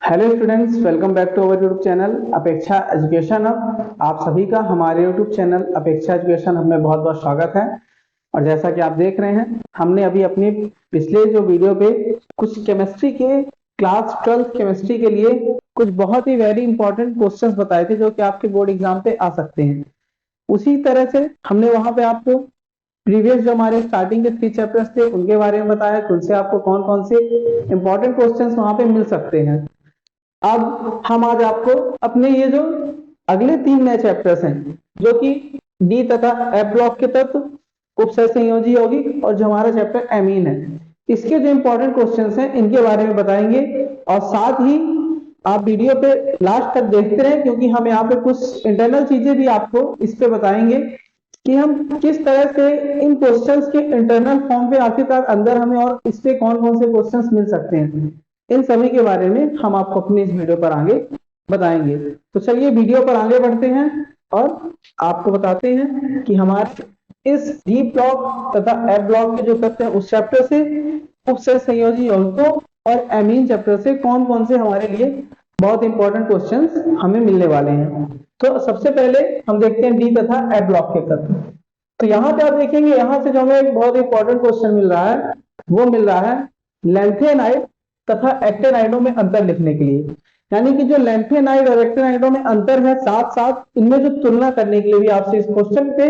Hello students, welcome back to our YouTube channel Apeksha education hub. आप सभी का हमारे YouTube channel Apeksha education hub में बहुत बहुत स्वागत है। और जैसा कि आप देख रहे हैं, हमने अभी अपनी पिछले जो वीडियो पे कुछ केमिस्ट्री के क्लास 12 केमिस्ट्री के लिए कुछ बहुत ही वेरी इंपॉर्टेंट क्वेश्चंस बताए थे जो कि आपके बोर्ड एग्जाम पे आ सकते हैं। उसी तरह से हमने वहां पे आपको प्रीवियस जो हमारे स्टार्टिंग के 3 चैप्टर्स थे उनके बारे में बताया कि उनसे आपको कौन कौन से इंपॉर्टेंट क्वेश्चंस वहां पे मिल सकते हैं। अब हम आज आपको अपने ये जो अगले 3 नए चैप्टर्स हैं जो कि डी तथा एफ ब्लॉक के तत्व, उपसय संयोजी यौगिक और जो हमारा चैप्टर एमीन है, इसके जो इंपॉर्टेंट क्वेश्चंस हैं इनके बारे में बताएंगे। और साथ ही आप वीडियो पे लास्ट तक देखते रहें क्योंकि हम यहाँ पे कुछ इंटरनल चीजें भी आपको इस पे बताएंगे कि हम किस तरह से इन क्वेश्चंस के इंटरनल फॉर्म पे आखिरकार अंदर हमें और इस पे कौन कौन से क्वेश्चंस मिल सकते हैं। इन सभी के बारे में हम आपको अपनी इस वीडियो पर आगे बताएंगे। तो चलिए वीडियो पर आगे बढ़ते हैं और आपको बताते हैं कि हमारे इस डी ब्लॉक तथा एफ ब्लॉक के जो तत्व हैं उस चैप्टर से उपसय संयोजी यौगिकों और एमीन चैप्टर से कौन कौन से हमारे लिए बहुत इंपॉर्टेंट क्वेश्चंस हमें मिलने वाले हैं। तो सबसे पहले हम देखते हैं डी तथा एफ ब्लॉक के तत्व। तो यहाँ पे आप देखेंगे, यहाँ से जो हमें एक बहुत इंपॉर्टेंट क्वेश्चन मिल रहा है वो मिल रहा है लैंथेनाइड तथा एक्टेनाइडों में अंतर लिखने के लिए। यानी कि जो लैंथेनाइड और एक्टेनाइडों में अंतर है, साथ साथ इनमें जो तुलना करने के लिए भी आपसे इस क्वेश्चन पे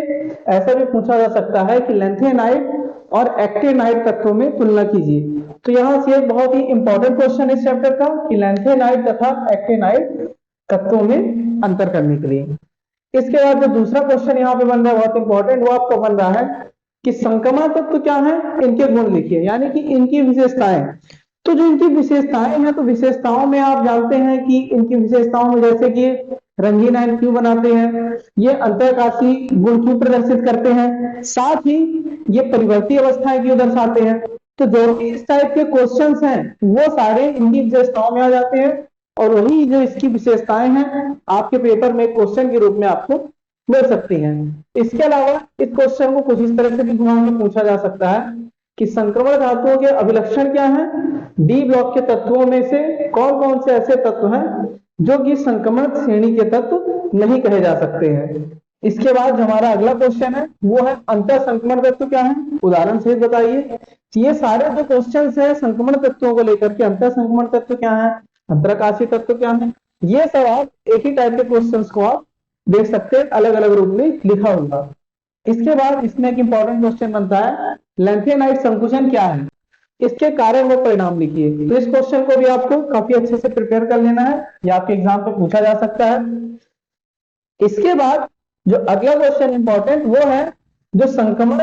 ऐसा भी पूछा जा सकता है कि लैंथेनाइड और एक्टेनाइड तत्वों में तुलना कीजिए। तो यहाँ से एक बहुत ही इंपॉर्टेंट क्वेश्चन इस चैप्टर का कि लैंथेनाइड तथा एक्टेनाइड तत्वों में अंतर करने के लिए। इसके बाद जो दूसरा क्वेश्चन यहाँ पे बन रहा है बहुत इंपॉर्टेंट, वो आपका बन रहा है कि संक्रमण तत्व क्या है, इनके गुण लिखिए, यानी कि इनकी विशेषताएं। तो जो इनकी विशेषताएं हैं, तो विशेषताओं में आप जानते हैं कि इनकी विशेषताओं में जैसे कि रंगीन आयन क्यों बनाते हैं, ये अंतरकाशी गुण क्यों प्रदर्शित करते हैं, साथ ही ये परिवर्ती अवस्थाएं क्यों दर्शाते हैं। तो जो भी इस टाइप के क्वेश्चंस हैं वो सारे इनकी विशेषताओं में आ जाते हैं और वही जो इसकी विशेषताएं हैं आपके पेपर में क्वेश्चन के रूप में आपको मिल सकती हैं। इसके अलावा इस क्वेश्चन को कुछ इस तरह से भी घुमा के पूछा जा सकता है कि संक्रमण धातुओं के अभिलक्षण क्या है, डी ब्लॉक के तत्वों में से कौन कौन से ऐसे तत्व हैं जो कि संक्रमण श्रेणी के तत्व नहीं कहे जा सकते हैं। इसके बाद जो हमारा अगला क्वेश्चन है वो है अंतर संक्रमण तत्व क्या है, उदाहरण सहित बताइए। ये सारे जो क्वेश्चंस हैं संक्रमण तत्वों को लेकर के, अंतर संक्रमण तत्व क्या है, अंतरकाशी तत्व क्या है, ये सब आप एक ही टाइप के क्वेश्चंस को आप देख सकते हैं अलग अलग रूप में लिखा होगा। इसके बाद इसमें एक इंपॉर्टेंट क्वेश्चन बनता है लैंथेनाइड संकुचन क्या है, इसके कारण व परिणाम लिखिए। तो इस क्वेश्चन को भी आपको काफी अच्छे से प्रिपेयर कर लेना है, या आपके एग्जाम पे पूछा जा सकता है। इसके बाद जो अगला क्वेश्चन इंपॉर्टेंट वो है जो संक्रमण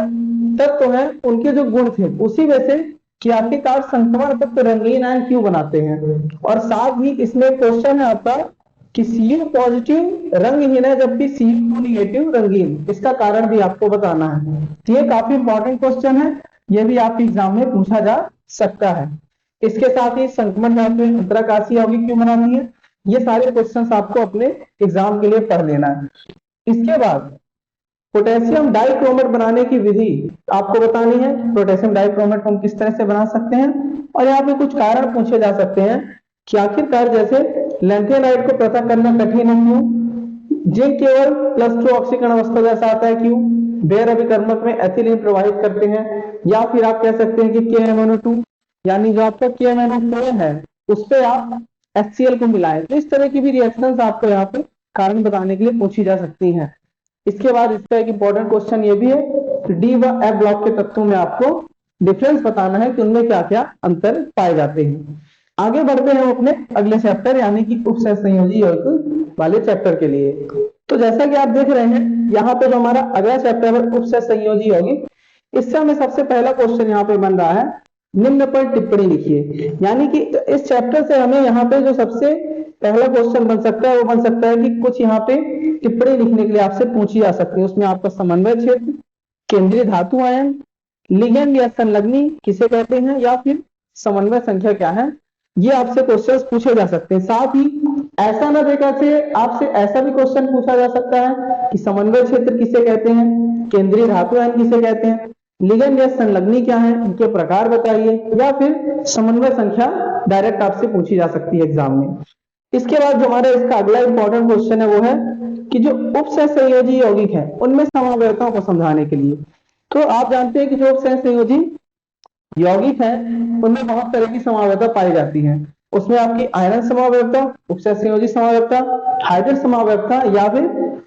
तत्व है उनके जो गुण थे उसी में से कि आखिरकार संक्रमण तत्व रंगीन आयन क्यों बनाते हैं। और साथ ही इसमें क्वेश्चन है आपका कि Cu पॉजिटिव रंगहीन है जबकि Cu निगेटिव रंगीन, इसका कारण भी आपको बताना है। तो ये काफी इंपॉर्टेंट क्वेश्चन है, ये भी आपके एग्जाम में पूछा जा सकता है। इसके साथ ही संक्रमण धातु अंतरकाशी यौगिक क्यों बनाती है, ये सारे क्वेश्चंस आपको अपने एग्जाम के लिए पढ़ लेना है। इसके बाद पोटेशियम डाइक्रोमेट बनाने की विधि आपको बतानी है, पोटेशियम डाइक्रोमेट को हम किस तरह से बना सकते हैं। और यहाँ पे कुछ कारण पूछे जा सकते हैं कि आखिरकार जैसे लैंथेनाइड को पृथक करना कठिन है क्यों, जिंक केवल +2 ऑक्सीकरण अवस्था दर्शाता है क्यों, बेर अभिकर्मक में एथिलीन प्रवाहित करते हैं, या फिर आप कह सकते हैं कि KMnO2 यानी जो आपका KMnO4 है उस पर आप HCl को मिलाएं। तो इस तरह की भी रिएक्शंस आपको यहाँ पे कारण बताने के लिए पूछी जा सकती हैं। इसके बाद इसका एक इंपॉर्टेंट क्वेश्चन ये भी है कि डी व एफ ब्लॉक के तत्वों में आपको डिफरेंस बताना है कि उनमें क्या क्या अंतर पाए जाते हैं। आगे बढ़ते हैं अपने अगले चैप्टर यानी कि उपसय संयोजी यौगिक वाले चैप्टर के लिए। तो जैसा कि आप देख रहे हैं यहाँ पे जो हमारा अगला चैप्टर है उपसय संयोजी यौगिक, इससे हमें सबसे पहला क्वेश्चन यहाँ पे बन रहा है निम्न पर टिप्पणी लिखिए। यानी कि इस चैप्टर से हमें यहाँ पे जो सबसे पहला क्वेश्चन बन सकता है वो बन सकता है कि कुछ यहाँ पे टिप्पणी लिखने के लिए आपसे पूछी जा सकती है। उसमें आपका समन्वय क्षेत्र, केंद्रीय धातु आयन, लिगेंड या संलग्नी किसे कहते हैं, या फिर समन्वय संख्या क्या है, ये आपसे क्वेश्चंस पूछे जा सकते हैं। साथ ही ऐसा ना देखा से आपसे ऐसा भी क्वेश्चन पूछा जा सकता है कि समन्वय क्षेत्र किसे कहते हैं, केंद्रीय धातु आयन किसे कहते हैं, लिगेंड या संलग्नी क्या है, इनके प्रकार बताइए, या फिर समन्वय संख्या डायरेक्ट आपसे पूछी जा सकती है एग्जाम में। इसके बाद जो हमारा इसका अगला इंपॉर्टेंट क्वेश्चन है वो है कि जो उपसय संयोजी यौगिक है उनमें समावयवताओं को समझाने के लिए। तो आप जानते हैं कि जो उपसय संयोजी यौगिक है उनमें बहुत तरह की समावयवता पाई जाती है। उसमें आपकी आयरन समावयवता, उपसय संयोजी समावयवता, हाइड्रोजन समावयवता या फिर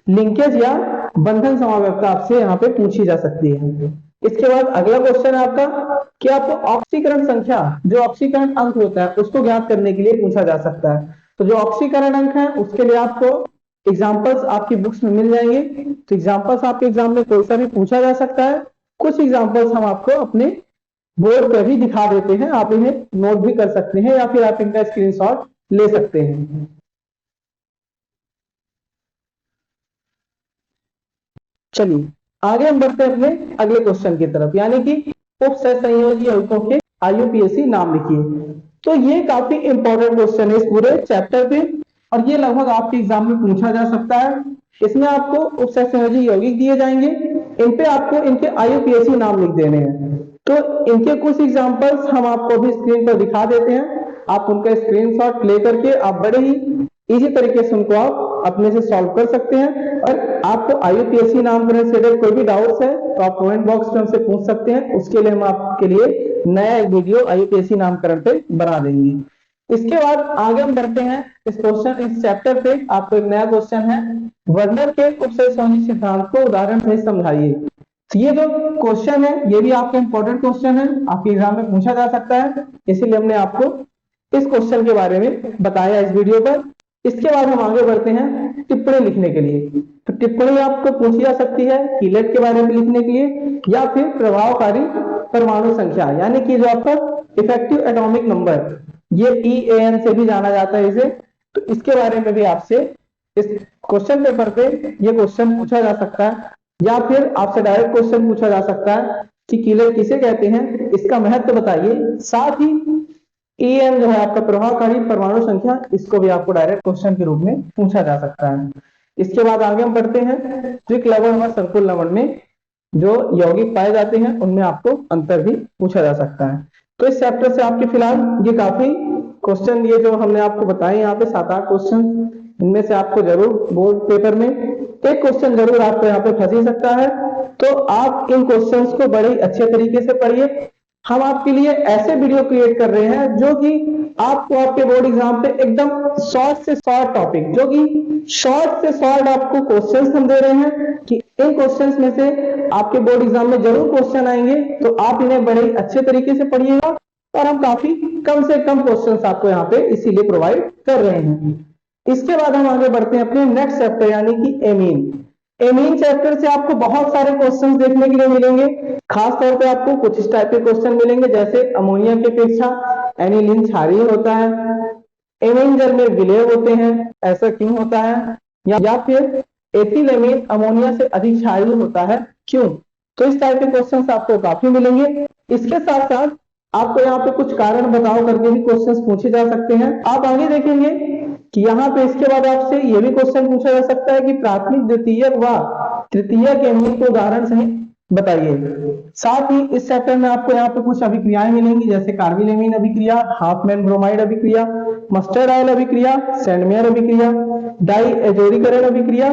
लिंकेज या बंधन समावयवता आपसे यहाँ पे पूछी जा सकती है। इसके बाद अगला क्वेश्चन है आपका कि आपको ऑक्सीकरण संख्या, जो ऑक्सीकरण अंक होता है उसको ज्ञात करने के लिए पूछा जा सकता है। तो जो ऑक्सीकरण अंक है उसके लिए आपको एग्जाम्पल्स आपकी बुक्स में मिल जाएंगे। तो एग्जाम्पल्स आपके एग्जाम में कोई सा भी पूछा जा सकता है। कुछ एग्जाम्पल्स हम आपको अपने बोर्ड पर भी दिखा देते हैं, आप इन्हें नोट भी कर सकते हैं या फिर आप इनका स्क्रीनशॉट ले सकते हैं। चलिए आगे हम बढ़ते हैं अपने अगले क्वेश्चन की तरफ, यानी कि उपसय संयोजी यौगिकों के आईयूपीएसी नाम लिखिए। तो ये काफी इंपॉर्टेंट क्वेश्चन है इस पूरे चैप्टर पे और ये लगभग आपके एग्जाम में पूछा जा सकता है। इसमें आपको उपसय संयोजी यौगिक दिए जाएंगे, इन पे आपको इनके आईयूपीएसी नाम लिख देने हैं। तो इनके कुछ एग्जांपल्स हम आपको अभी स्क्रीन पर दिखा देते हैं, आप उनका स्क्रीनशॉट लेकर के आप बड़े ही इजी तरीके से उनको आप अपने से सॉल्व कर सकते हैं। और आपको आईयूपीएसी नामकरण से अगर कोई भी डाउट्स है तो आप कमेंट बॉक्स में हमसे पूछ सकते हैं, उसके लिए हम आपके लिए नया एक वीडियो आईयूपीएसी नामकरण पे बना देंगे। इसके बाद आगे हम बढ़ते हैं इस चैप्टर पे। आपको एक नया क्वेश्चन है, वर्नर के उपसय संयोजी सिद्धांत को उदाहरण से समझाइए। तो ये जो क्वेश्चन है ये भी आपका इंपॉर्टेंट क्वेश्चन है, आपके एग्जाम में पूछा जा सकता है, इसीलिए हमने आपको इस क्वेश्चन के बारे में बताया इस वीडियो पर। इसके बाद हम आगे बढ़ते हैं टिप्पणी लिखने के लिए। तो टिप्पणी आपको पूछी जा सकती है कीलेट के बारे में लिखने के लिए या फिर प्रभावकारी परमाणु संख्या, यानी कि जो आपका इफेक्टिव एटॉमिक नंबर, ये EAN से भी जाना जाता है इसे। तो इसके बारे में भी आपसे इस क्वेश्चन पेपर पे ये क्वेश्चन पूछा जा सकता है या फिर आपसे डायरेक्ट क्वेश्चन पूछा जा सकता है कि कीलेट किसे कहते हैं, इसका महत्व बताइए। साथ ही EN जो है आपका प्रभावकारी परमाणु संख्या, इसको भी आपको डायरेक्ट क्वेश्चन के रूप में पूछा जा सकता है। इसके बाद आगे हम बढ़ते हैं त्रिक लवण और संकुल लवण में जो यौगिक पाए जाते हैं उनमें आपको अंतर भी पूछा जा सकता है। तो इस चैप्टर से आपके फिलहाल ये काफी क्वेश्चन, ये जो हमने आपको बताए यहाँ पे 7-8 क्वेश्चन, इनमें से आपको जरूर बोर्ड पेपर में एक क्वेश्चन जरूर आपको यहाँ पे फंस ही सकता है। तो आप इन क्वेश्चंस को बड़े अच्छे तरीके से पढ़िए। हम आपके लिए ऐसे वीडियो क्रिएट कर रहे हैं जो कि आपको आपके बोर्ड एग्जाम पे एकदम शॉर्ट से शॉर्ट टॉपिक, जो कि शॉर्ट से शॉर्ट आपको क्वेश्चंस हम दे रहे हैं कि इन क्वेश्चंस में से आपके बोर्ड एग्जाम में जरूर क्वेश्चन आएंगे, तो आप इन्हें बड़े अच्छे तरीके से पढ़िएगा। और हम काफी कम से कम क्वेश्चंस आपको यहाँ पे इसीलिए प्रोवाइड कर रहे हैं। इसके बाद हम आगे बढ़ते हैं अपने नेक्स्ट चैप्टर यानी कि एमीन। एमीन चैप्टर से आपको बहुत सारे क्वेश्चंस देखने के लिए मिलेंगे। खास तौर पे आपको कुछ इस टाइप के क्वेश्चन मिलेंगे जैसे अमोनिया की अपेक्षा एनिलीन क्षारीय होता है, एमीन जल में विलय होते हैं, ऐसा क्यों होता है, या फिर एथिलेमीन अमोनिया से अधिक क्षारीय होता है, क्यों। तो इस टाइप के क्वेश्चंस आपको काफी मिलेंगे। इसके साथ साथ आपको यहाँ पे कुछ कारण बताओ करके भी क्वेश्चंस पूछे जा सकते हैं। आप आगे देखेंगे कि यहाँ पे इसके बाद आपसे ये भी क्वेश्चन पूछा जा सकता है कि प्राथमिक द्वितीयक व तृतीयक एमीन को उदाहरण सहित बताइए। साथ ही इस चैप्टर में आपको यहाँ पे कुछ अभिक्रियाएं मिलेंगी जैसे कार्बिलेमीन अभिक्रिया, हाफमैन ब्रोमाइड अभिक्रिया, मस्टर्ड ऑयल अभिक्रिया, सैंडमेयर अभिक्रिया, डाई एजोरीकरण अभिक्रिया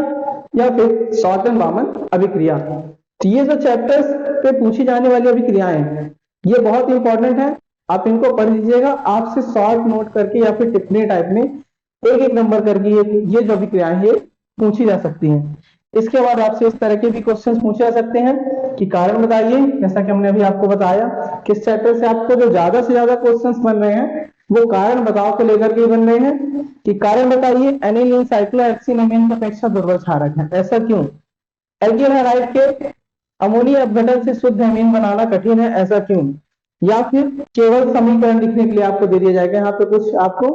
या फिर शॉर्टन बामन अभिक्रिया। तो ये जो चैप्टर्स पे पूछी जाने वाली अभिक्रियाएं हैं ये बहुत इंपॉर्टेंट है, आप इनको पढ़ लीजिएगा। आपसे शॉर्ट नोट करके या फिर टिप्पणी टाइप में एक एक नंबर करके ये जो अभिक्रियाएं ये पूछी जा सकती हैं। इसके बाद आपसे इस तरह के भी क्वेश्चंस पूछे जा सकते हैं कि कारण बताइए, जैसा कि हमने अभी आपको बताया कि इस चैप्टर से आपको जो ज्यादा से ज्यादा क्वेश्चंस बन रहे हैं वो कारण बताओ को लेकर के बन रहे हैं कि कारण बताइए एनिलीन साइक्लोहेक्सिन की अपेक्षा दुर्बल क्षारक है, ऐसा क्यों। एल्किल हैलाइड के अमोनिया अपघटन से शुद्ध एमीन बनाना कठिन है, ऐसा क्यों। या फिर केवल समीकरण लिखने के लिए आपको दे दिया जाएगा, यहाँ पे कुछ आपको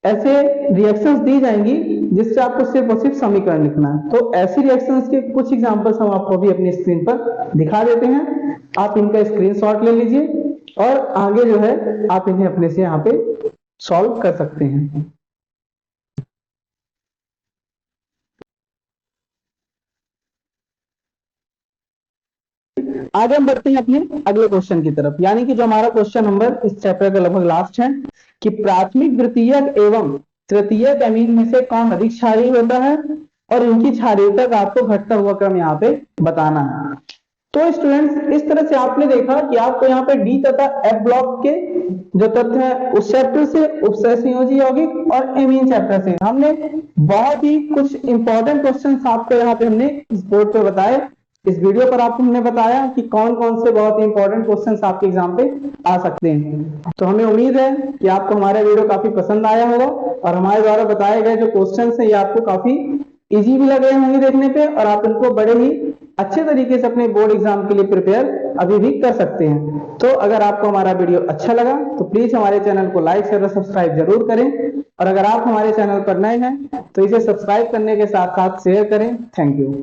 ऐसे रिएक्शंस दी जाएंगी जिससे आपको सिर्फ और सिर्फ समीकरण लिखना है। तो ऐसी रिएक्शंस के कुछ एग्जांपल्स हम आपको अभी अपनी स्क्रीन पर दिखा देते हैं, आप इनका स्क्रीनशॉट ले लीजिए और आगे जो है आप इन्हें अपने से यहाँ पे सॉल्व कर सकते हैं। आगे हम बढ़ते हैं अपने अगले क्वेश्चन की तरफ, यानी कि जो हमारा क्वेश्चन नंबर इस चैप्टर का लगभग लास्ट है। कि प्राथमिक, द्वितीयक एवं तृतीयक एमीन में से कौन अधिक क्षारीय होता है और इनकी क्षारीयता का आपको घटता हुआ क्रम यहाँ पे बताना है। तो स्टूडेंट्स, इस तरह से आपने देखा कि आपको यहाँ पे डी तथा एफ ब्लॉक के जो तथ्य है उस चैप्टर से, उपसहसंयोजी यौगिक और एमीन चैप्टर से हमने बहुत ही कुछ इंपॉर्टेंट क्वेश्चन आपको यहाँ पे हमने इस बोर्ड पे बताए। इस वीडियो पर आपको हमने बताया कि कौन कौन से बहुत ही इंपॉर्टेंट क्वेश्चंस आपके एग्जाम पे आ सकते हैं। तो हमें उम्मीद है कि आपको हमारा वीडियो काफी पसंद आया होगा और हमारे द्वारा बताए गए जो क्वेश्चंस हैं ये आपको काफी इजी भी लग रहे होंगे देखने पे और आप इनको बड़े ही अच्छे तरीके से अपने बोर्ड एग्जाम के लिए प्रिपेयर अभी भी कर सकते हैं। तो अगर आपको हमारा वीडियो अच्छा लगा तो प्लीज हमारे चैनल को लाइक, शेयर और सब्सक्राइब जरूर करें और अगर आप हमारे चैनल पर नए हैं तो इसे सब्सक्राइब करने के साथ साथ शेयर करें। Thank you.